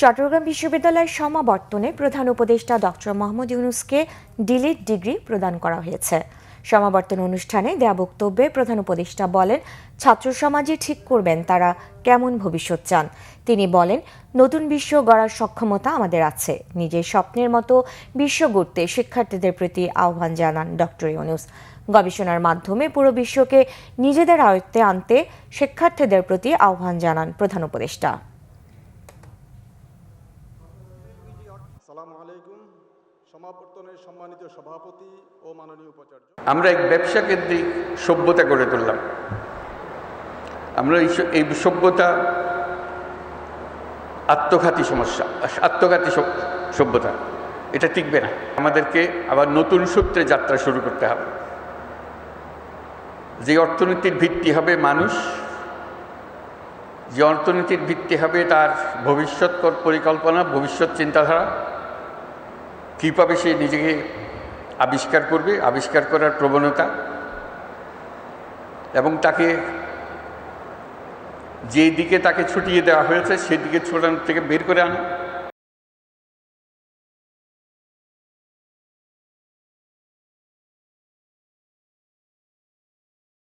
চট্টগ্রাম বিশ্ববিদ্যালয়ের সমাবর্তনে প্রধান উপদেষ্টা ডক্টর মোহাম্মদ ইউনূসকে ডিলিট ডিগ্রি প্রদান করা হয়েছে। সমাবর্তন অনুষ্ঠানে দেয়া বক্তব্যে প্রধান উপদেষ্টা বলেন, ছাত্র সমাজই ঠিক করবেন তারা কেমন ভবিষ্যৎ চান। তিনি বলেন, নতুন বিশ্ব গড়ার সক্ষমতা আমাদের আছে। নিজের স্বপ্নের মতো বিশ্ব গড়তে শিক্ষার্থীদের প্রতি আহ্বান জানান ডক্টর ইউনূস। গবেষণার মাধ্যমে পুরো বিশ্বকে নিজেদের আয়ত্তে আনতে শিক্ষার্থীদের প্রতি আহ্বান জানান প্রধান উপদেষ্টা। সমাবর্তনের সম্মানিত সভাপতি ও মাননীয় উপাচার্য, আমরা এক ব্যবসা কেন্দ্রিক সভ্যতা গড়ে তুললাম। আমরা এই সভ্যতা আত্মঘাতী সভ্যতা, এটা টিকবে না। আমাদেরকে আবার নতুন সূত্রে যাত্রা শুরু করতে হবে। যে অর্থনীতির ভিত্তি হবে মানুষ, যে অর্থনীতির ভিত্তি হবে তার ভবিষ্যৎ পরিকল্পনা, ভবিষ্যৎ চিন্তাধারা, কীভাবে সে নিজেকে আবিষ্কার করবে, আবিষ্কার করার প্রবণতা, এবং তাকে যে দিকে তাকে ছুটিয়ে দেওয়া হয়েছে সেদিকে ছোটানোর থেকে বের করে আনা।